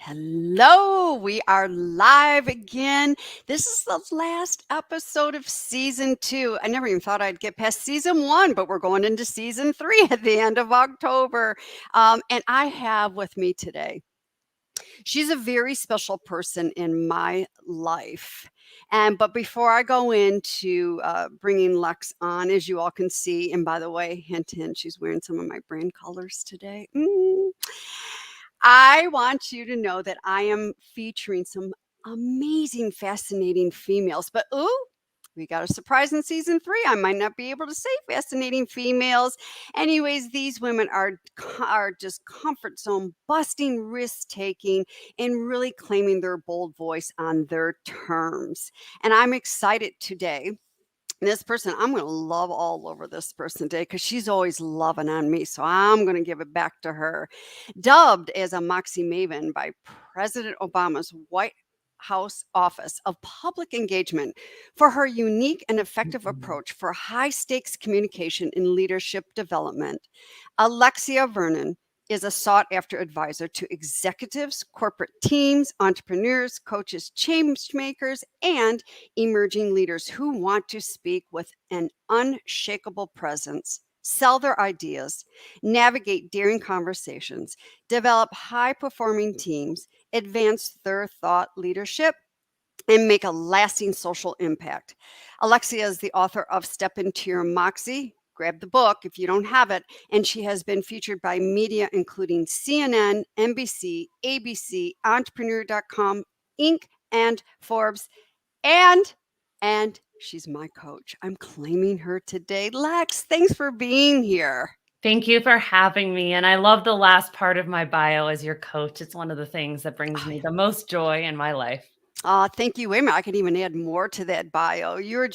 Hello, we are live again. This is the last episode of season 2. I never even thought I'd get past season 1, but we're going into season 3 at the end of October. And I have with me today, she's a very special person in my life. But before I go into bringing Lex on, as you all can see, and by the way, hint, hint, she's wearing some of my brand colors today. I want you to know that I am featuring some amazing, fascinating females. But we got a surprise in season 3. I might not be able to say fascinating females. Anyways, these women are just comfort zone busting, risk taking, and really claiming their bold voice on their terms. And I'm excited today. This person, I'm going to love all over this person today because she's always loving on me. So I'm going to give it back to her. Dubbed as a Moxie Maven by President Obama's White House Office of Public Engagement for her unique and effective approach for high stakes communication and leadership development, Alexia Vernon is a sought after advisor to executives, corporate teams, entrepreneurs, coaches, change makers, and emerging leaders who want to speak with an unshakable presence, sell their ideas, navigate daring conversations, develop high performing teams, advance their thought leadership, and make a lasting social impact. Alexia is the author of Step Into Your Moxie. Grab the book if you don't have it. And she has been featured by media including CNN, NBC, ABC, Entrepreneur.com, Inc., and Forbes. And she's my coach. I'm claiming her today. Lex, thanks for being here. Thank you for having me. And I love the last part of my bio as your coach. It's one of the things that brings me the most joy in my life. Thank you. Wait a minute. I could even add more to that bio. You're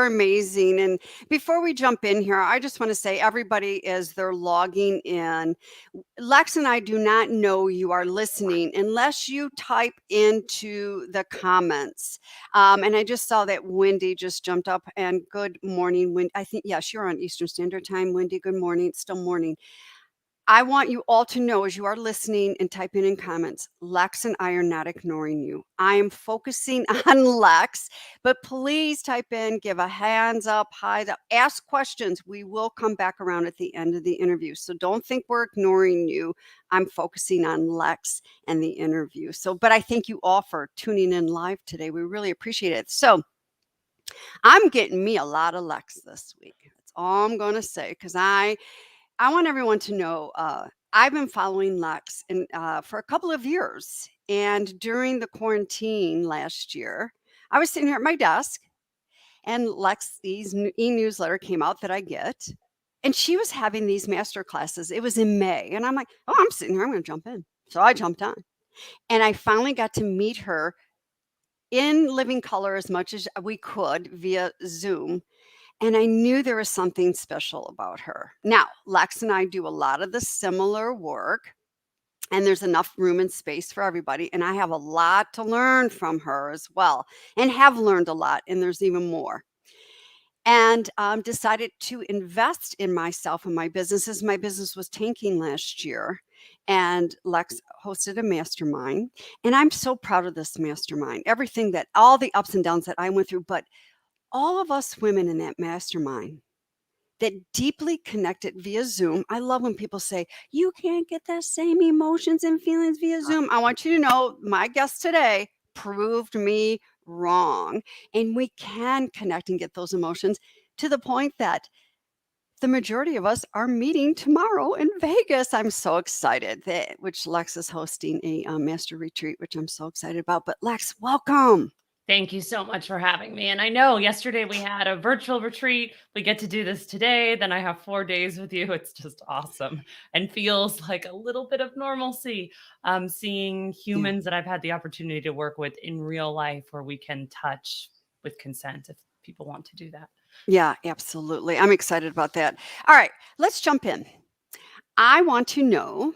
amazing. And before we jump in here, I just want to say everybody, as they're logging in, Lex and I do not know you are listening unless you type into the comments. And I just saw that Wendy just jumped up, and good morning, Wendy. I think, yes, you're on Eastern Standard Time, Wendy. Good morning. It's still morning. I want you all to know as you are listening and typing in comments, Lex and I are not ignoring you. I am focusing on Lex, but please type in, give a hands up, high up, ask questions. We will come back around at the end of the interview. So don't think we're ignoring you. I'm focusing on Lex and the interview. But I thank you all for tuning in live today. We really appreciate it. So I'm getting me a lot of Lex this week. That's all I'm going to say because I want everyone to know I've been following Lex for a couple of years. And during the quarantine last year, I was sitting here at my desk and Lexi's e-newsletter came out that I get. And she was having these master classes. It was in May. And I'm like, oh, I'm sitting here. I'm going to jump in. So I jumped on. And I finally got to meet her in living color as much as we could via Zoom. And I knew there was something special about her. Now, Lex and I do a lot of the similar work, and there's enough room and space for everybody. And I have a lot to learn from her as well, and have learned a lot, and there's even more. And decided to invest in myself and my businesses. My business was tanking last year, and Lex hosted a mastermind. And I'm so proud of this mastermind, all the ups and downs that I went through, but all of us women in that mastermind that deeply connected via Zoom. I love when people say, you can't get the same emotions and feelings via Zoom. I want you to know my guest today proved me wrong. And we can connect and get those emotions to the point that the majority of us are meeting tomorrow in Vegas. I'm so excited which Lex is hosting a master retreat, which I'm so excited about. But Lex, welcome. Thank you so much for having me. And I know yesterday we had a virtual retreat. We get to do this today. Then I have 4 days with you. It's just awesome and feels like a little bit of normalcy. Seeing humans that I've had the opportunity to work with in real life where we can touch with consent if people want to do that. Yeah, absolutely. I'm excited about that. All right, let's jump in. I want to know,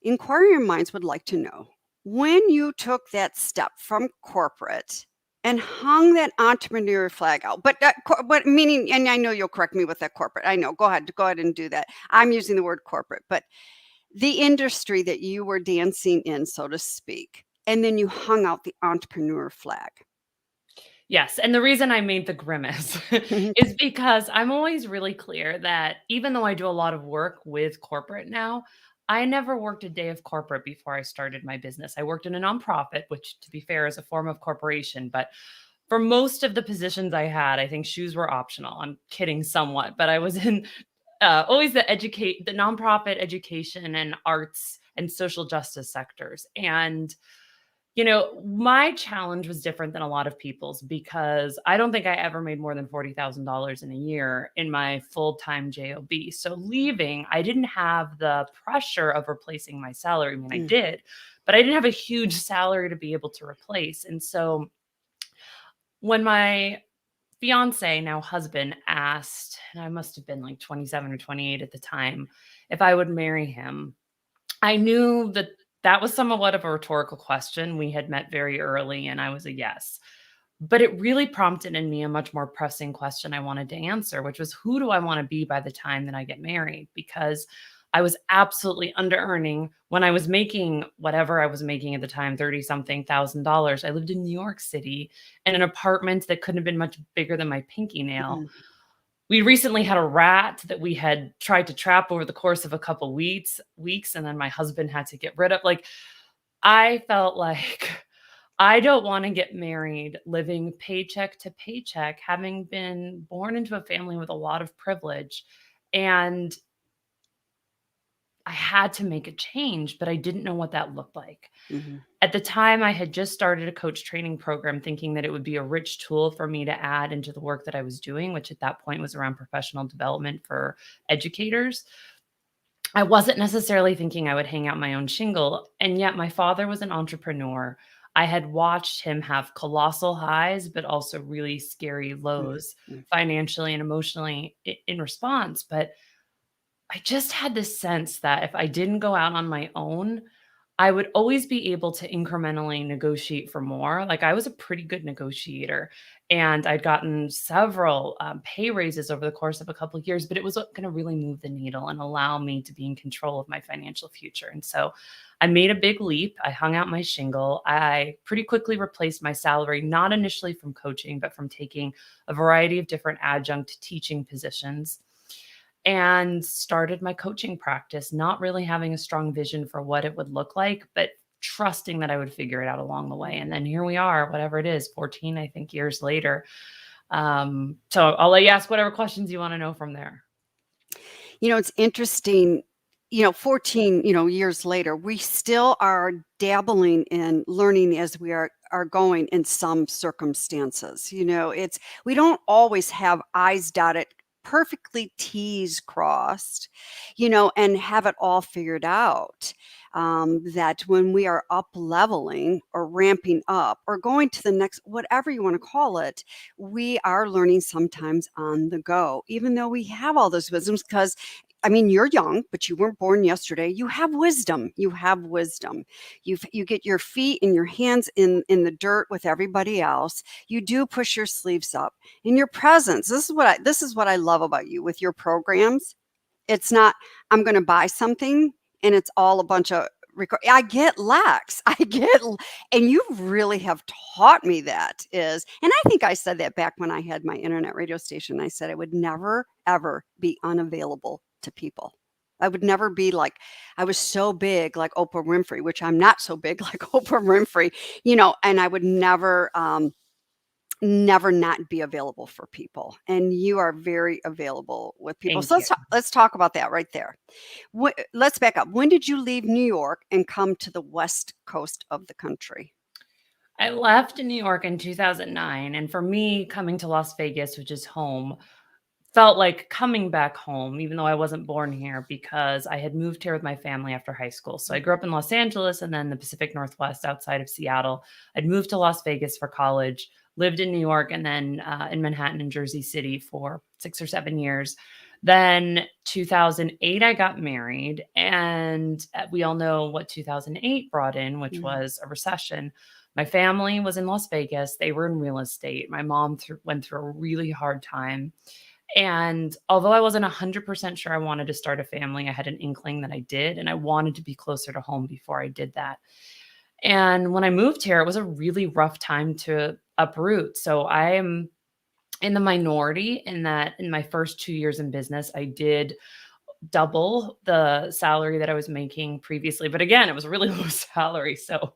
inquiring minds would like to know, when you took that step from corporate and hung that entrepreneur flag out, but meaning, and I know you'll correct me with that corporate. I know. Go ahead and do that. I'm using the word corporate, but the industry that you were dancing in, so to speak, and then you hung out the entrepreneur flag. Yes, and the reason I made the grimace Mhm, is because I'm always really clear that even though I do a lot of work with corporate now, I never worked a day of corporate before I started my business. I worked in a nonprofit, which to be fair is a form of corporation, but for most of the positions I had, I think shoes were optional. I'm kidding somewhat, but I was in always the nonprofit education and arts and social justice sectors. And my challenge was different than a lot of people's because I don't think I ever made more than $40,000 in a year in my full-time job. So leaving, I didn't have the pressure of replacing my salary. I mean, I mm, did, but I didn't have a huge salary to be able to replace. And so when my fiance, now husband, asked, and I must have been like 27 or 28 at the time, if I would marry him, I knew that that was somewhat of a rhetorical question. We had met very early, and I was a yes. But it really prompted in me a much more pressing question I wanted to answer, which was who do I want to be by the time that I get married? Because I was absolutely under earning when I was making whatever I was making at the time, 30 something thousand dollars. I lived in New York City in an apartment that couldn't have been much bigger than my pinky nail. mm, We recently had a rat that we had tried to trap over the course of a couple weeks, and then my husband had to get rid of. Like, I felt like I don't wanna get married living paycheck to paycheck, having been born into a family with a lot of privilege, and I had to make a change, but I didn't know what that looked like. mhm, At the time, I had just started a coach training program thinking that it would be a rich tool for me to add into the work that I was doing, which at that point was around professional development for educators. I wasn't necessarily thinking I would hang out my own shingle, and yet my father was an entrepreneur. I had watched him have colossal highs, but also really scary mm, lows mm, financially and emotionally in response. But I just had this sense that if I didn't go out on my own, I would always be able to incrementally negotiate for more. Like I was a pretty good negotiator, and I'd gotten several pay raises over the course of a couple of years, but it was going to really move the needle and allow me to be in control of my financial future. And so I made a big leap. I hung out my shingle. I pretty quickly replaced my salary, not initially from coaching, but from taking a variety of different adjunct teaching positions and started my coaching practice, not really having a strong vision for what it would look like, but trusting that I would figure it out along the way. And then here we are, whatever it is, 14, I think, years later. So I'll let you ask whatever questions you want to know from there. It's interesting, 14, years later, we still are dabbling in learning as we are going in some circumstances. We don't always have I's dotted, perfectly T's crossed, and have it all figured out. That when we are up leveling or ramping up or going to the next, whatever you want to call it, we are learning sometimes on the go, even though we have all those wisdoms. Because I mean, you're young, but you weren't born yesterday. You have wisdom. You have wisdom. You get your feet and your hands in the dirt with everybody else. You do push your sleeves up. In your presence, this is what I love about you with your programs. It's not, I'm going to buy something and it's all a bunch of I get lax. And you really have taught me that is, and I think I said that back when I had my internet radio station. I said I would never, ever be unavailable to people. I would never be like, I was so big like Oprah Winfrey, which I'm not so big like Oprah Winfrey, and I would never not be available for people. And you are very available with people. So Thank you. let's talk about that right there. Let's back up. When did you leave New York and come to the West Coast of the country? I left New York in 2009. And for me, coming to Las Vegas, which is home, felt like coming back home, even though I wasn't born here, because I had moved here with my family after high school. So I grew up in Los Angeles and then the Pacific Northwest outside of Seattle. I'd moved to Las Vegas for college, lived in New York, and then in Manhattan and Jersey City for 6 or 7 years. Then 2008, I got married, and we all know what 2008 brought in, which Mm, was a recession. My family was in Las Vegas. They were in real estate. My mom went through a really hard time. And although I wasn't 100% sure I wanted to start a family, I had an inkling that I did, and I wanted to be closer to home before I did that. And when I moved here, it was a really rough time to uproot. So I am in the minority in that in my first 2 years in business, I did double the salary that I was making previously. But again, it was a really low salary. So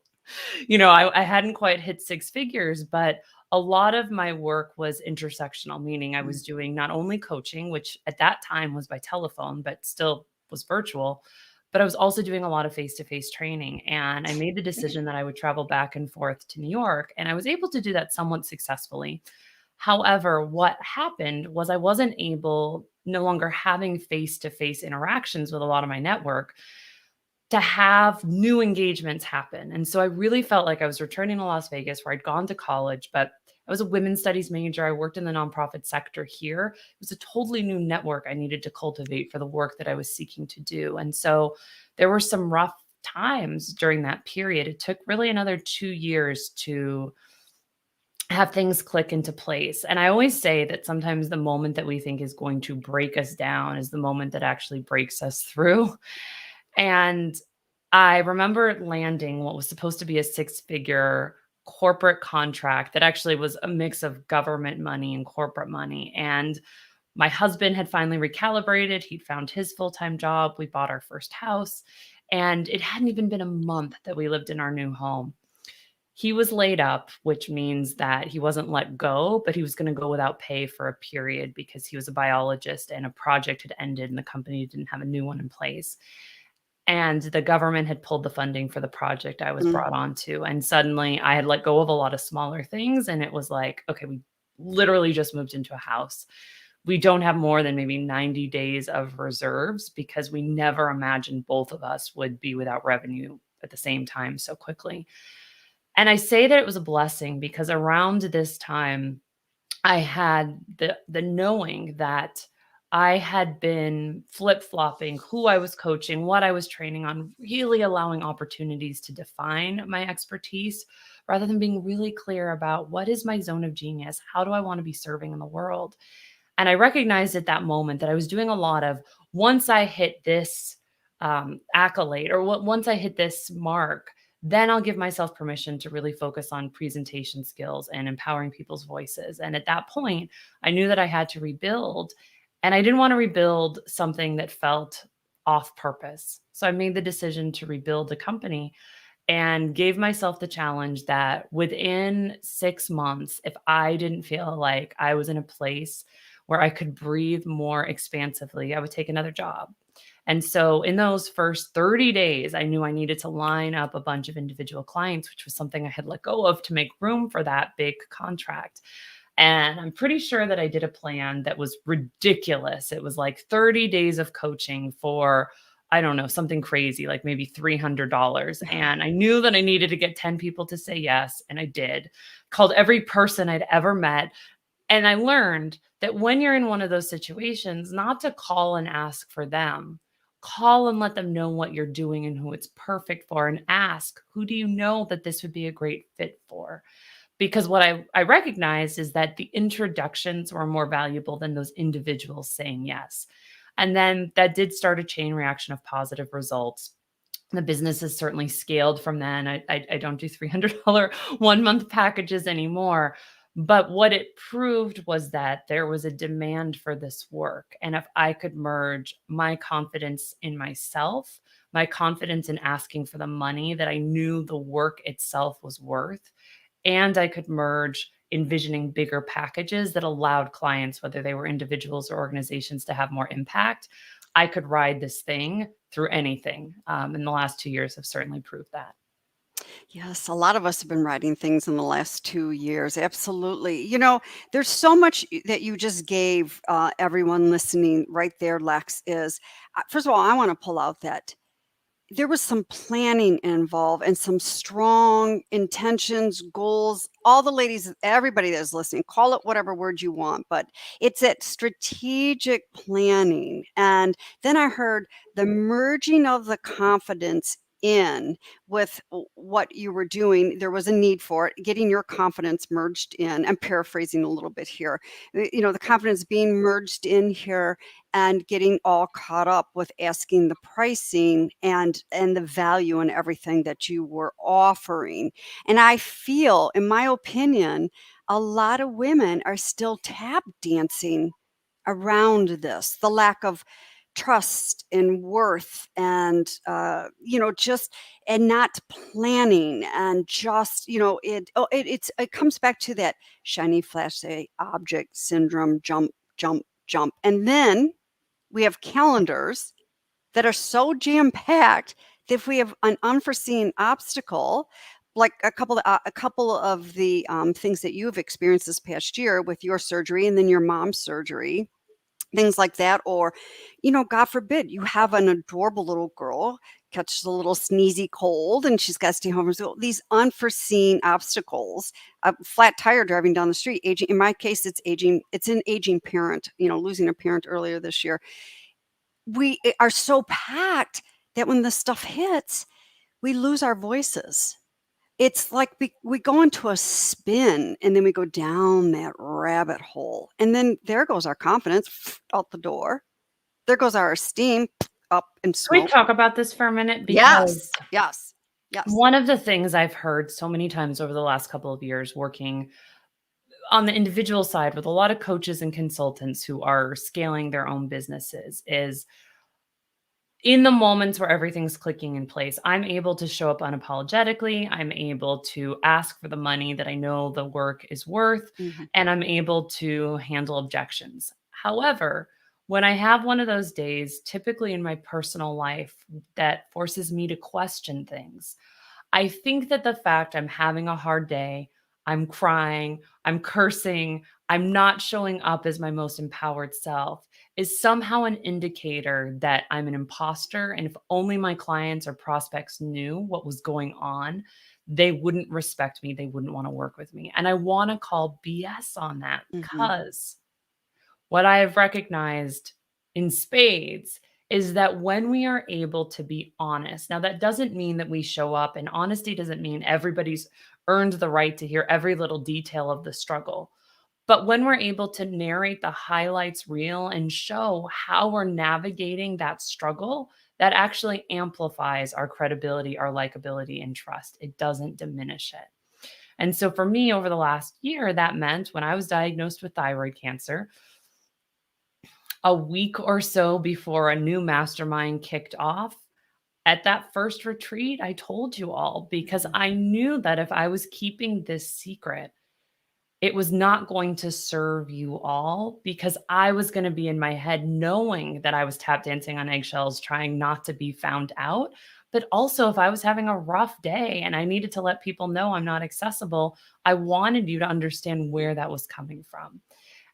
I hadn't quite hit six figures, but a lot of my work was intersectional, meaning I Mm. was doing not only coaching, which at that time was by telephone, but still was virtual, but I was also doing a lot of face to face training. And I made the decision that I would travel back and forth to New York. And I was able to do that somewhat successfully. However, what happened was I wasn't able, no longer having face to face interactions with a lot of my network, to have new engagements happen. And so I really felt like I was returning to Las Vegas where I'd gone to college, but I was a women's studies major. I worked in the nonprofit sector here. It was a totally new network I needed to cultivate for the work that I was seeking to do. And so there were some rough times during that period. It took really another 2 years to have things click into place. And I always say that sometimes the moment that we think is going to break us down is the moment that actually breaks us through. And I remember landing what was supposed to be a six-figure corporate contract that actually was a mix of government money and corporate money. And my husband had finally recalibrated. He'd found his full-time job. We bought our first house, and it hadn't even been a month that we lived in our new home. He was laid up, which means that he wasn't let go, but he was going to go without pay for a period because he was a biologist and a project had ended and the company didn't have a new one in place. And the government had pulled the funding for the project I was Mm. brought on to, and suddenly I had let go of a lot of smaller things, and it was like, "Okay, we literally just moved into a house. We don't have more than maybe 90 days of reserves," because we never imagined both of us would be without revenue at the same time so quickly. And I say that it was a blessing because around this time I had the knowing that I had been flip-flopping who I was coaching, what I was training on, really allowing opportunities to define my expertise rather than being really clear about what is my zone of genius? How do I want to be serving in the world? And I recognized at that moment that I was doing a lot of once I hit this accolade or once I hit this mark, then I'll give myself permission to really focus on presentation skills and empowering people's voices. And at that point, I knew that I had to rebuild. And I didn't want to rebuild something that felt off purpose. So I made the decision to rebuild the company and gave myself the challenge that within 6 months, if I didn't feel like I was in a place where I could breathe more expansively, I would take another job. And so in those first 30 days, I knew I needed to line up a bunch of individual clients, which was something I had let go of to make room for that big contract. And I'm pretty sure that I did a plan that was ridiculous. It was like 30 days of coaching for, I don't know, something crazy, like maybe $300. And I knew that I needed to get 10 people to say yes. And I did. Called every person I'd ever met. And I learned that when you're in one of those situations, not to call and ask for them, call and let them know what you're doing and who it's perfect for, and ask, who do you know that this would be a great fit for? Because what I recognized is that the introductions were more valuable than those individuals saying yes. And then that did start a chain reaction of positive results. The business has certainly scaled from then. I don't do $300 1 month packages anymore. But what it proved was that there was a demand for this work. And if I could merge my confidence in myself, my confidence in asking for the money that I knew the work itself was worth, and I could merge envisioning bigger packages that allowed clients, whether they were individuals or organizations, to have more impact, I could ride this thing through anything. And the last 2 years have certainly proved that. Yes, a lot of us have been writing things in the last 2 years, absolutely. There's so much that you just gave, everyone listening right there, Lex, is first of all, I wanna pull out that there was some planning involved and some strong intentions, goals. All the ladies, everybody that's listening, call it whatever word you want, but it's that strategic planning. And then I heard the merging of the confidence in with what you were doing. There was a need for it, getting your confidence merged in. I'm paraphrasing a little bit here. The confidence being merged in here and getting all caught up with asking the pricing and the value and everything that you were offering. And I feel, in my opinion, a lot of women are still tap dancing around this, the lack of trust and worth and just and not planning and just it comes back to that shiny flashy object syndrome, jump jump jump. And then we have calendars that are so jam packed that if we have an unforeseen obstacle, like a couple of the things that you've experienced this past year with your surgery and then your mom's surgery, things like that. Or, God forbid, you have an adorable little girl catches a little sneezy cold and she's got to stay home. So these unforeseen obstacles, a flat tire driving down the street, aging. In my case, it's an aging parent, losing a parent earlier this year. We are so packed that when the stuff hits, we lose our voices. It's like we go into a spin and then we go down that rabbit hole. And then there goes our confidence out the door. There goes our esteem up in Can we smoke. talk about this for a minute? Yes, Because yes, yes. one of the things I've heard so many times over the last couple of years working on the individual side with a lot of coaches and consultants who are scaling their own businesses is in the moments where everything's clicking in place, I'm able to show up unapologetically. I'm able to ask for the money that I know the work is worth, Mhm, and I'm able to handle objections. However, when I have one of those days, typically in my personal life, that forces me to question things, I think that the fact I'm having a hard day, I'm crying, I'm cursing, I'm not showing up as my most empowered self is somehow an indicator that I'm an imposter. And if only my clients or prospects knew what was going on, they wouldn't respect me. They wouldn't want to work with me. And I want to call BS on that mhm, because what I have recognized in spades is that when we are able to be honest, now that doesn't mean that we show up, and honesty doesn't mean everybody's earned the right to hear every little detail of the struggle. But when we're able to narrate the highlights reel and show how we're navigating that struggle, that actually amplifies our credibility, our likability, and trust. It doesn't diminish it. And so for me, over the last year, that meant when I was diagnosed with thyroid cancer, a week or so before a new mastermind kicked off, at that first retreat, I told you all because mhm, I knew that if I was keeping this secret, it was not going to serve you all because I was going to be in my head knowing that I was tap dancing on eggshells, trying not to be found out. But also, if I was having a rough day and I needed to let people know I'm not accessible, I wanted you to understand where that was coming from.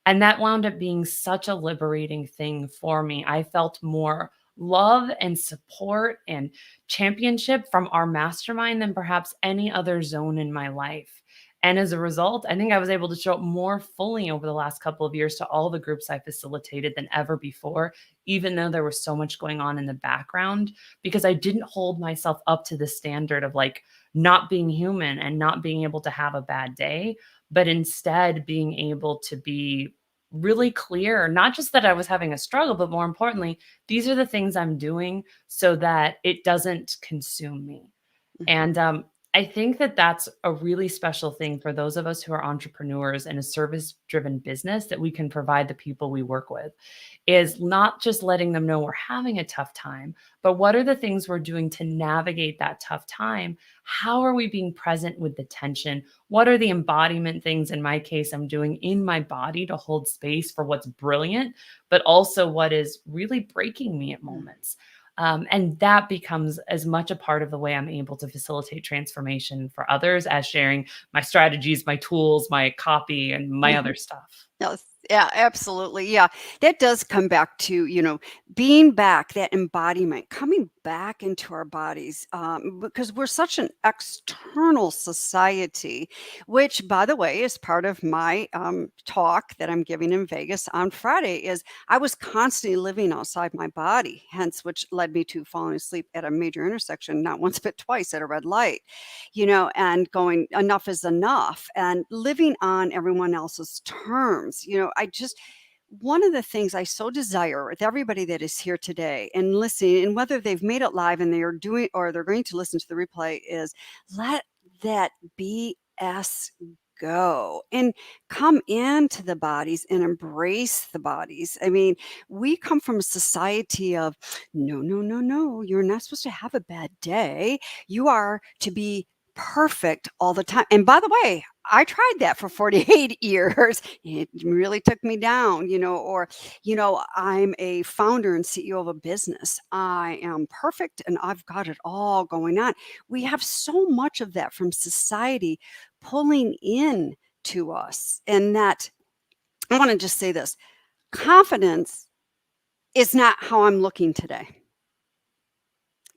And that wound up being such a liberating thing for me. I felt more love and support and championship from our mastermind than perhaps any other zone in my life. And as a result, I think I was able to show up more fully over the last couple of years to all the groups I facilitated than ever before, even though there was so much going on in the background, because I didn't hold myself up to the standard of like not being human and not being able to have a bad day, but instead being able to be really clear, not just that I was having a struggle, but more importantly, these are the things I'm doing so that it doesn't consume me. mhm, And I think that that's a really special thing for those of us who are entrepreneurs in a service driven business that we can provide the people we work with is not just letting them know we're having a tough time, but what are the things we're doing to navigate that tough time? How are we being present with the tension? What are the embodiment things, in my case, I'm doing in my body to hold space for what's brilliant, but also what is really breaking me at mm, moments? And that becomes as much a part of the way I'm able to facilitate transformation for others as sharing my strategies, my tools, my copy, and my mhm. other stuff. Yes. Yeah, absolutely. Yeah. That does come back to, being back, that embodiment, coming back into our bodies, because we're such an external society, which, by the way, is part of my talk that I'm giving in Vegas on Friday. Is I was constantly living outside my body, hence which led me to falling asleep at a major intersection, not once but twice at a red light, and going, enough is enough, and living on everyone else's terms. I just, one of the things I so desire with everybody that is here today and listening, and whether they've made it live and they are doing or they're going to listen to the replay, is let that BS go and come into the bodies and embrace the bodies. I mean, we come from a society of no, no, no, no, you're not supposed to have a bad day. You are to be perfect all the time. And by the way, I tried that for 48 years. It really took me down, or, I'm a founder and CEO of a business. I am perfect and I've got it all going on. We have so much of that from society pulling in to us. And that, I want to just say this, confidence is not how I'm looking today.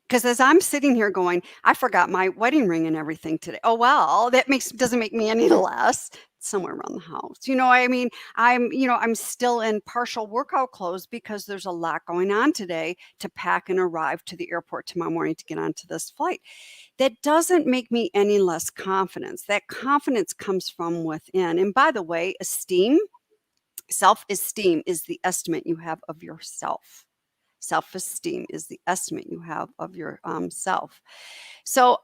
Because as I'm sitting here going, I forgot my wedding ring and everything today. Oh, well, that doesn't make me any less. It's somewhere around the house. I mean, I'm still in partial workout clothes because there's a lot going on today to pack and arrive to the airport tomorrow morning to get onto this flight. That doesn't make me any less confidence. That confidence comes from within. And by the way, self-esteem is the estimate you have of yourself. Self-esteem is the estimate you have of your self. So,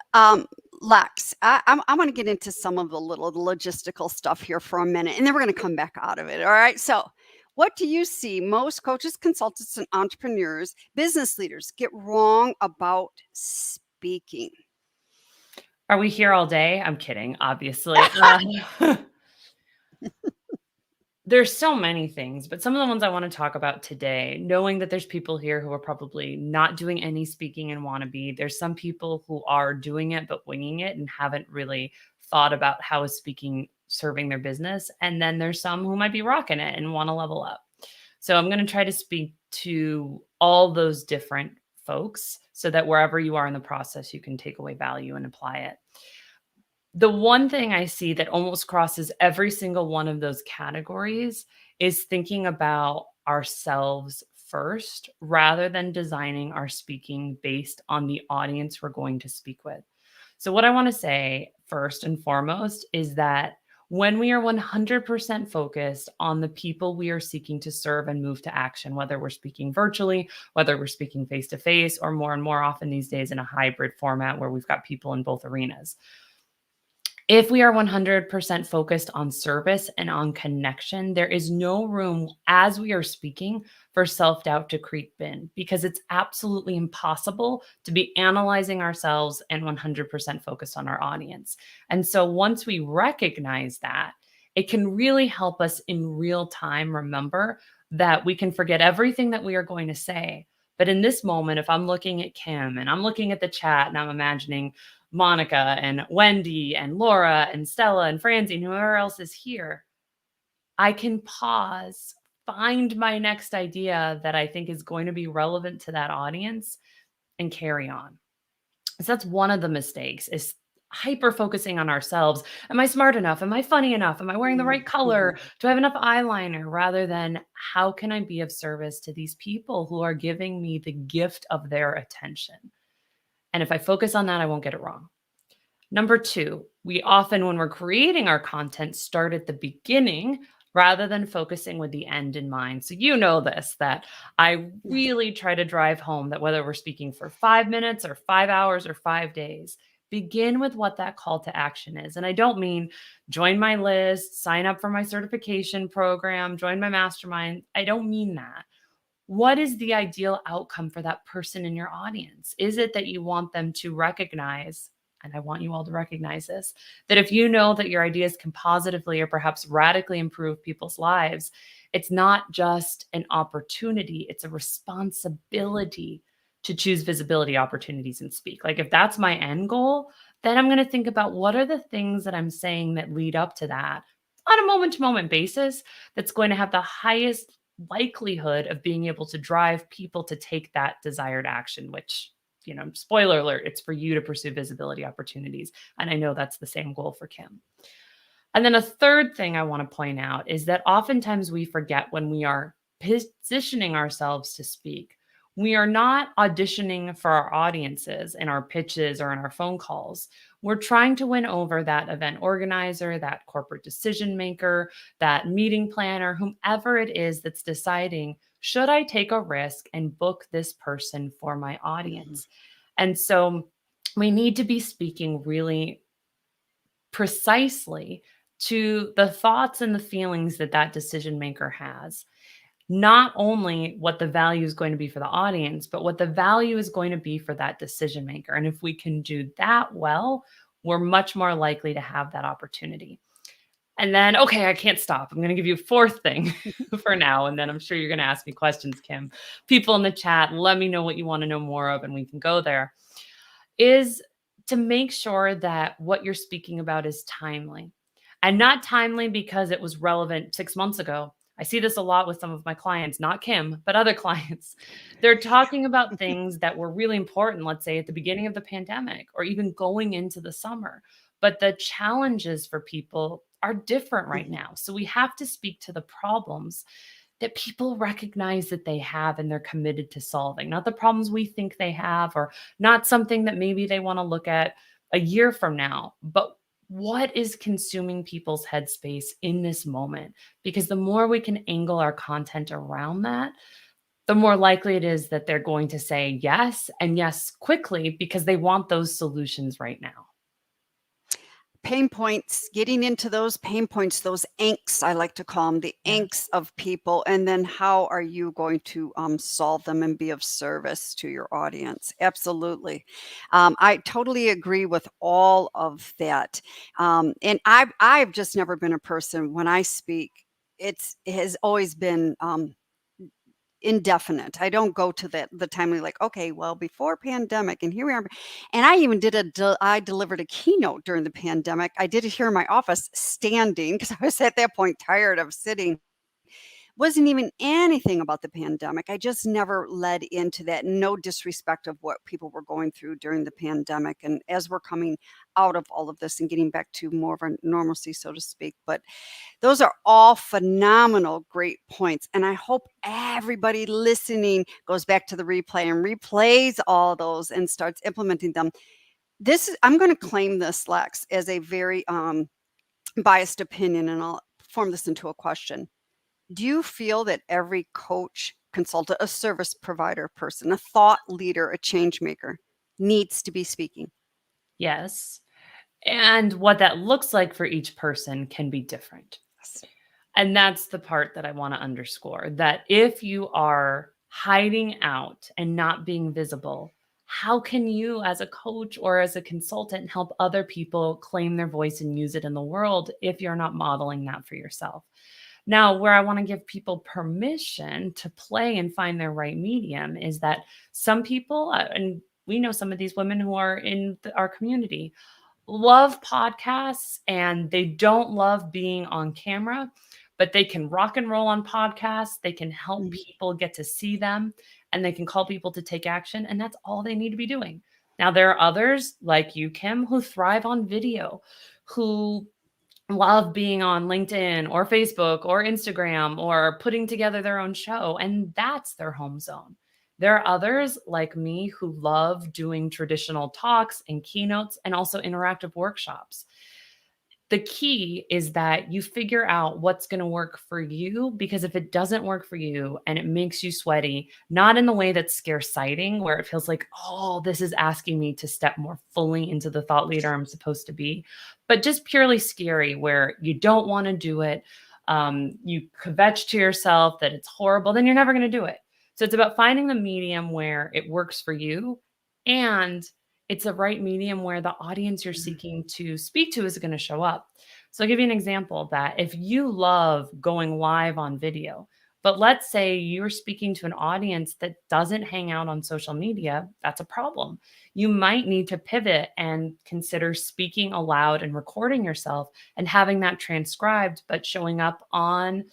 Lex, I want to get into some of the little logistical stuff here for a minute, and then we're going to come back out of it. All right. So, what do you see most coaches, consultants, and entrepreneurs, business leaders get wrong about speaking? Are we here all day? I'm kidding, obviously. There's so many things, but some of the ones I want to talk about today, knowing that there's people here who are probably not doing any speaking and want to be. There's some people who are doing it but winging it and haven't really thought about how is speaking serving their business. And then there's some who might be rocking it and want to level up. So I'm going to try to speak to all those different folks so that wherever you are in the process, you can take away value and apply it. The one thing I see that almost crosses every single one of those categories is thinking about ourselves first rather than designing our speaking based on the audience we're going to speak with. So, what I want to say first and foremost is that when we are 100% focused on the people we are seeking to serve and move to action, whether we're speaking virtually, whether we're speaking face to face, or more and more often these days in a hybrid format where we've got people in both arenas, if we are 100% focused on service and on connection, there is no room as we are speaking for self doubt to creep in because it's absolutely impossible to be analyzing ourselves and 100% focused on our audience. And so once we recognize that, it can really help us in real time remember that we can forget everything that we are going to say. But in this moment, if I'm looking at Kim and I'm looking at the chat and I'm imagining Monica and Wendy and Laura and Stella and Francie and whoever else is here, I can pause, find my next idea that I think is going to be relevant to that audience and carry on. So that's one of the mistakes is hyper focusing on ourselves. Am I smart enough? Am I funny enough? Am I wearing the right color? Mhm. Do I have enough eyeliner? Rather than how can I be of service to these people who are giving me the gift of their attention? And if I focus on that, I won't get it wrong. Number two, we often, when we're creating our content, start at the beginning rather than focusing with the end in mind. So, you know this, that I Yes. really try to drive home that whether we're speaking for 5 minutes or 5 hours or 5 days, begin with what that call to action is. And I don't mean join my list, sign up for my certification program, join my mastermind. I don't mean that. What is the ideal outcome for that person in your audience? Is it that you want them to recognize, and I want you all to recognize this, that if you know that your ideas can positively or perhaps radically improve people's lives, it's not just an opportunity, it's a responsibility to choose visibility opportunities and speak. Like if that's my end goal, then I'm going to think about what are the things that I'm saying that lead up to that on a moment to moment basis that's going to have the highest likelihood of being able to drive people to take that desired action, which, spoiler alert, it's for you to pursue visibility opportunities. And I know that's the same goal for Kim. And then a third thing I want to point out is that oftentimes we forget when we are positioning ourselves to speak. We are not auditioning for our audiences in our pitches or in our phone calls. We're trying to win over that event organizer, that corporate decision maker, that meeting planner, whomever it is that's deciding, should I take a risk and book this person for my Mhm. audience? And so we need to be speaking really precisely to the thoughts and the feelings that that decision maker has. Not only what the value is going to be for the audience, but what the value is going to be for that decision maker. And if we can do that well, we're much more likely to have that opportunity. And then, okay, I can't stop. I'm going to give you a fourth thing for now. And then I'm sure you're going to ask me questions, Kim. People in the chat, let me know what you want to know more of, and we can go there. Is to make sure that what you're speaking about is timely, and not timely because it was relevant 6 months ago. I see this a lot with some of my clients, not Kim, but other clients. They're talking about things that were really important, let's say at the beginning of the pandemic or even going into the summer. But the challenges for people are different right Mhm. now. So we have to speak to the problems that people recognize that they have and they're committed to solving, not the problems we think they have, or not something that maybe they want to look at a year from now, but what is consuming people's headspace in this moment? Because the more we can angle our content around that, the more likely it is that they're going to say yes, and yes quickly, because they want those solutions right now. Pain points, getting into those pain points, those angst, I like to call them, the Yes. angst of people, and then how are you going to solve them and be of service to your audience? Absolutely. I totally agree with all of that. And I've just never been a person when I speak. It has always been indefinite. I don't go to the timely like, okay, well, before pandemic, and here we are. And I even I delivered a keynote during the pandemic. I did it here in my office standing because I was at that point tired of sitting. Wasn't even anything about the pandemic. I just never led into that. No disrespect of what people were going through during the pandemic. And as we're coming out of all of this and getting back to more of a normalcy, so to speak. But those are all phenomenal, great points. And I hope everybody listening goes back to the replay and replays all those and starts implementing them. I'm going to claim this, Lex, as a very biased opinion, and I'll form this into a question. Do you feel that every coach, consultant, a service provider person, a thought leader, a change maker needs to be speaking? Yes. And what that looks like for each person can be different. Yes. And that's the part that I want to underscore, that if you are hiding out and not being visible, how can you, as a coach or as a consultant, help other people claim their voice and use it in the world if you're not modeling that for yourself? Now, where I want to give people permission to play and find their right medium is that some people, and we know some of these women who are in our community, love podcasts and they don't love being on camera, but they can rock and roll on podcasts. They can help Mhm. people get to see them and they can call people to take action. And that's all they need to be doing. Now, there are others like you, Kim, who thrive on video, who love being on LinkedIn or Facebook or Instagram or putting together their own show, and that's their home zone. There are others like me who love doing traditional talks and keynotes and also interactive workshops. The key is that you figure out what's going to work for you, because if it doesn't work for you and it makes you sweaty, not in the way that's scare-citing, where it feels like, oh, this is asking me to step more fully into the thought leader I'm supposed to be, but just purely scary, where you don't want to do it, you kvetch to yourself that it's horrible, then you're never going to do it. So it's about finding the medium where it works for you, and it's a right medium where the audience you're Mhm. seeking to speak to is going to show up. So I'll give you an example that if you love going live on video, But let's say you're speaking to an audience that doesn't hang out on social media, that's a problem. You might need to pivot and consider speaking aloud and recording yourself and having that transcribed, but showing up on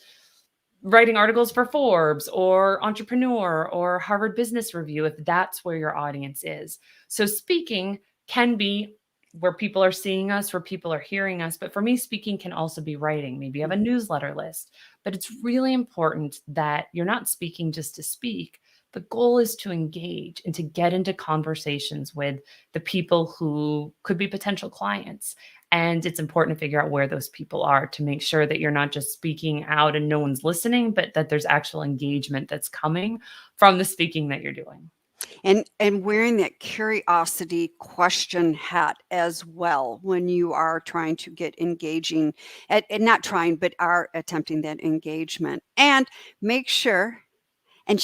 writing articles for Forbes or Entrepreneur or Harvard Business Review if that's where your audience is. So speaking can be where people are seeing us, where people are hearing us. But for me, speaking can also be writing. Maybe you have a newsletter list, but it's really important that you're not speaking just to speak. The goal is to engage and to get into conversations with the people who could be potential clients. And it's important to figure out where those people are to make sure that you're not just speaking out and no one's listening, but that there's actual engagement that's coming from the speaking that you're doing. And wearing that curiosity question hat as well when you are trying to get engaging and not trying, but are attempting that engagement. And make sure and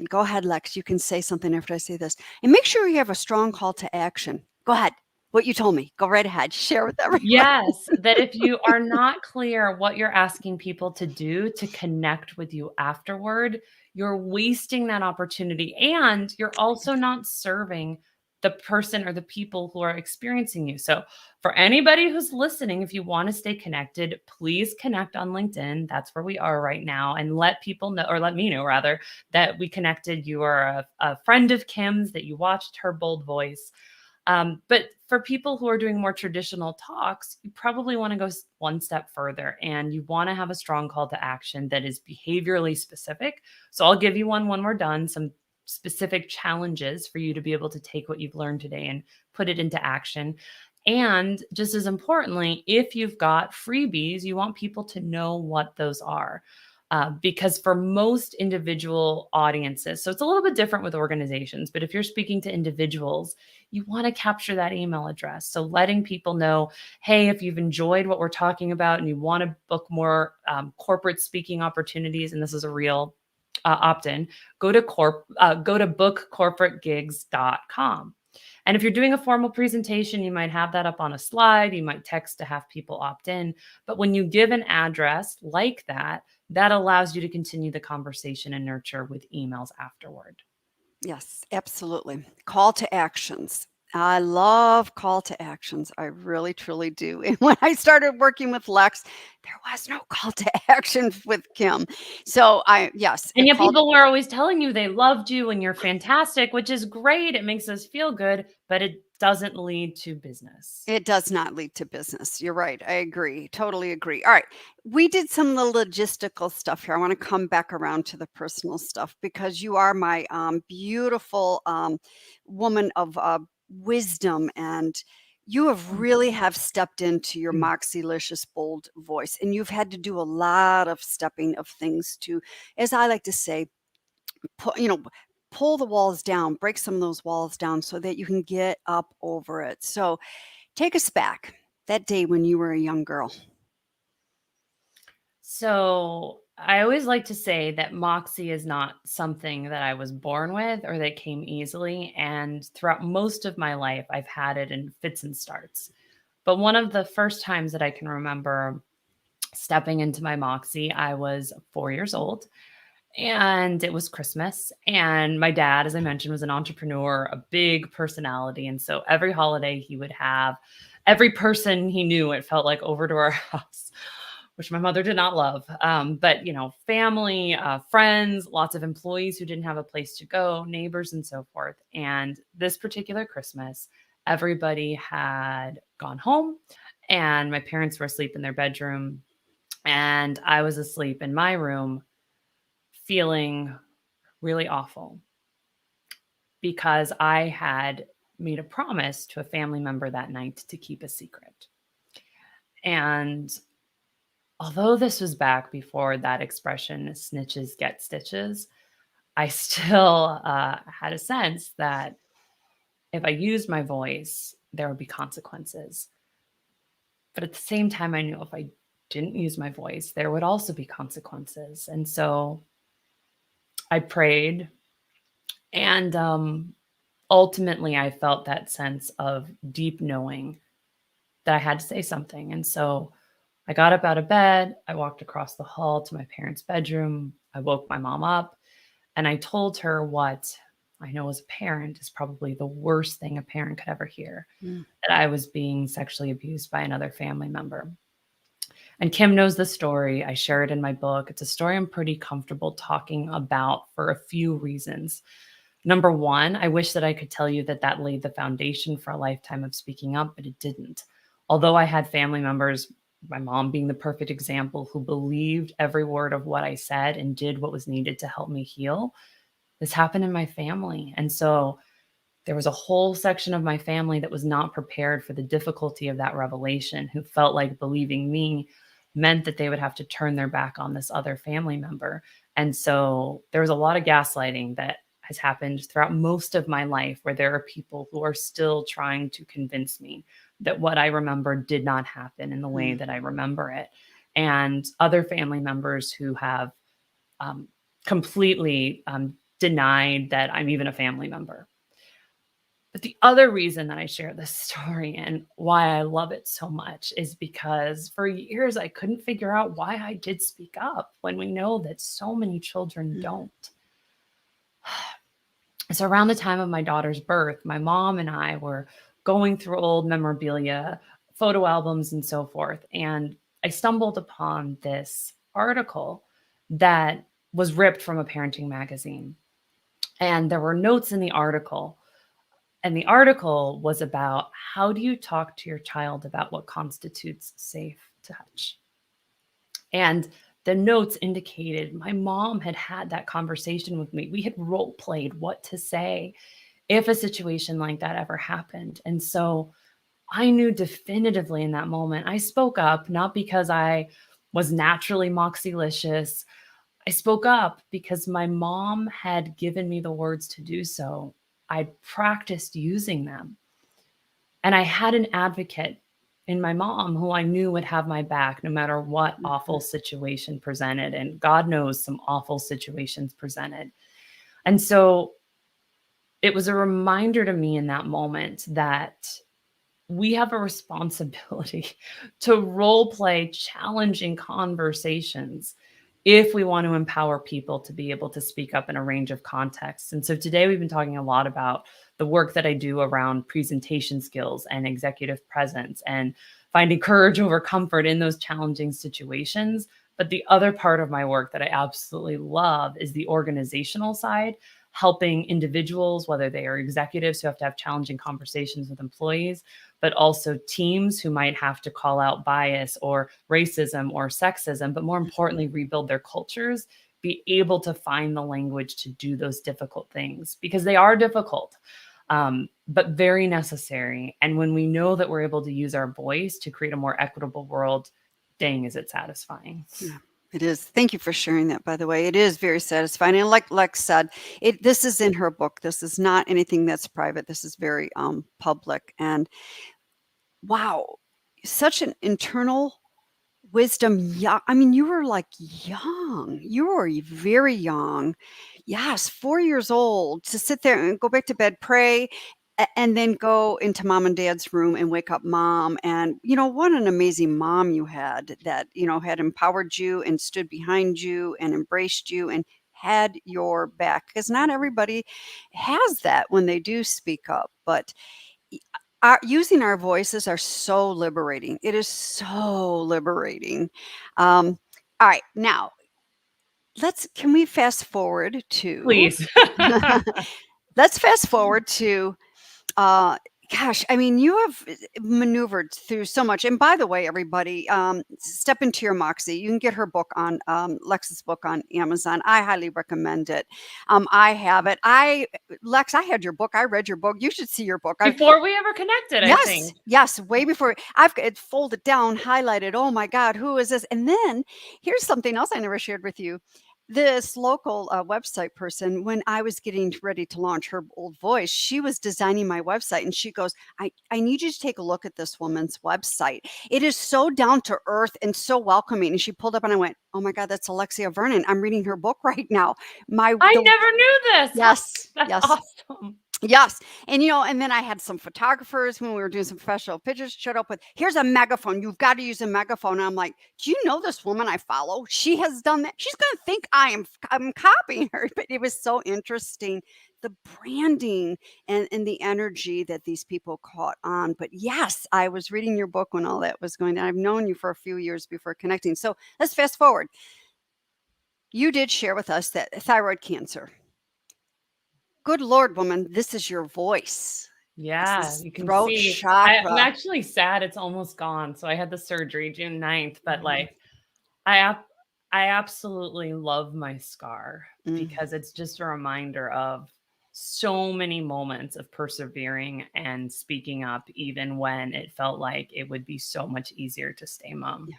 go ahead, Lex, you can say something after I say this. And make sure you have a strong call to action. Go ahead. What you told me. Go right ahead. Share with everyone. Yes, that if you are not clear what you're asking people to do to connect with you afterward, you're wasting that opportunity and you're also not serving the person or the people who are experiencing you. So, for anybody who's listening, if you want to stay connected, please connect on LinkedIn. That's where we are right now. And let people know, or let me know rather, that we connected. You are a friend of Kim's, that you watched her bold voice. But for people who are doing more traditional talks, you probably want to go one step further and you want to have a strong call to action that is behaviorally specific. So I'll give you one when we're done, some specific challenges for you to be able to take what you've learned today and put it into action. And just as importantly, if you've got freebies, you want people to know what those are. Because for most individual audiences, so it's a little bit different with organizations, but if you're speaking to individuals, you want to capture that email address. So letting people know, hey, if you've enjoyed what we're talking about and you want to book more corporate speaking opportunities, and this is a real opt-in, go to bookcorporategigs.com. And if you're doing a formal presentation, you might have that up on a slide. You might text to have people opt in. But when you give an address like that, that allows you to continue the conversation and nurture with emails afterward. Yes, absolutely. Call to actions. I love call to actions. I really, truly do. And when I started working with Lex, there was no call to action with Kim. So yes, And it yet called. people are always telling you they loved you and you're fantastic, which is great. It makes us feel good, but it doesn't lead to business. It does not lead to business. You're right. I agree. Totally agree. All right. We did some of the logistical stuff here. I want to come back around to the personal stuff because you are my beautiful woman of wisdom, and you have really have stepped into your moxylicious bold voice, and you've had to do a lot of stepping of things to, as I like to say, pull the walls down, break some of those walls down so that you can get up over it. So take us back that day when you were a young girl. So I always like to say that moxie is not something that I was born with or that came easily. And throughout most of my life, I've had it in fits and starts. But one of the first times that I can remember stepping into my moxie, I was 4 years old and it was Christmas. And my dad, as I mentioned, was an entrepreneur, a big personality. And so every holiday he would have every person he knew, it felt like, over to our house, which my mother did not love. But, family, friends, lots of employees who didn't have a place to go, neighbors, and so forth. And this particular Christmas, everybody had gone home and my parents were asleep in their bedroom. And I was asleep in my room feeling really awful because I had made a promise to a family member that night to keep a secret. And although this was back before that expression, snitches get stitches, I still had a sense that if I used my voice, there would be consequences. But at the same time, I knew if I didn't use my voice, there would also be consequences. And so I prayed. And ultimately, I felt that sense of deep knowing that I had to say something. And so I got up out of bed. I walked across the hall to my parents' bedroom. I woke my mom up and I told her what I know as a parent is probably the worst thing a parent could ever hear, Mm, that I was being sexually abused by another family member. And Kim knows the story. I share it in my book. It's a story I'm pretty comfortable talking about for a few reasons. Number one, I wish that I could tell you that that laid the foundation for a lifetime of speaking up, but it didn't. Although I had family members, my mom being the perfect example, who believed every word of what I said and did what was needed to help me heal, this happened in my family. And so there was a whole section of my family that was not prepared for the difficulty of that revelation, who felt like believing me meant that they would have to turn their back on this other family member. And so there was a lot of gaslighting that has happened throughout most of my life, where there are people who are still trying to convince me that what I remember did not happen in the way mm, that I remember it. And other family members who have um, completely denied that I'm even a family member. But the other reason that I share this story and why I love it so much is because for years I couldn't figure out why I did speak up when we know that so many children mm, don't. So, around the time of my daughter's birth, my mom and I were going through old memorabilia, photo albums, and so forth. And I stumbled upon this article that was ripped from a parenting magazine. And there were notes in the article, and the article was about how do you talk to your child about what constitutes safe touch. And the notes indicated my mom had had that conversation with me. We had role played what to say if a situation like that ever happened. And so I knew definitively in that moment, I spoke up, not because I was naturally moxylicious. I spoke up because my mom had given me the words to do so. I'd practiced using them. And I had an advocate in my mom who I knew would have my back no matter what mhm, awful situation presented. And God knows some awful situations presented. And so it was a reminder to me in that moment that we have a responsibility to role play challenging conversations if we want to empower people to be able to speak up in a range of contexts. And so today we've been talking a lot about the work that I do around presentation skills and executive presence and finding courage over comfort in those challenging situations. But the other part of my work that I absolutely love is the organizational side, helping individuals, whether they are executives who have to have challenging conversations with employees, but also teams who might have to call out bias or racism or sexism, but more importantly, rebuild their cultures, be able to find the language to do those difficult things because they are difficult, but very necessary. And when we know that we're able to use our voice to create a more equitable world, dang, is it satisfying. yeah, it is. Thank you for sharing that, by the way. It is very satisfying. And like Lex said, this is in her book. This is not anything that's private. This is very public. And wow, such an internal wisdom. Yeah, I mean, you were like young. You were very young. Yes, 4 years old to sit there and go back to bed, pray, and then go into mom and dad's room and wake up mom. And, what an amazing mom you had that, had empowered you and stood behind you and embraced you and had your back. Because not everybody has that when they do speak up. But using our voices are so liberating. It is so liberating. All right, now can we fast forward to Please. let's fast forward to uh, gosh, I mean, you have maneuvered through so much. And by the way, everybody, step into your moxie. You can get her book on Lex's book on Amazon. I highly recommend it. I have it. Lex, I had your book. I read your book. You should see your book. Before we ever connected, I Yes, think. yes, way before I've got it folded down, highlighted. Oh my God, who is this? And then here's something else I never shared with you. This local website person, when I was getting ready to launch her old voice, she was designing my website and she goes, I need you to take a look at this woman's website. It is so down to earth and so welcoming. And she pulled up and I went, oh my God, that's Alexia Vernon. I'm reading her book right now. I never knew this. Yes, That's yes. awesome. Yes. And, and then I had some photographers when we were doing some professional pictures showed up with, here's a megaphone. You've got to use a megaphone. And I'm like, do you know this woman I follow? She has done that. She's going to think I'm copying her. But it was so interesting, the branding and the energy that these people caught on. But yes, I was reading your book when all that was going on. I've known you for a few years before connecting. So let's fast forward. You did share with us that thyroid cancer. Good Lord, woman, this is your voice. This Yeah, is you can throat see. I'm chakra. actually sad it's almost gone. So I had the surgery June 9th, but Mhm, like I ab I absolutely love my scar mm, because it's just a reminder of so many moments of persevering and speaking up even when it felt like it would be so much easier to stay mum. yeah,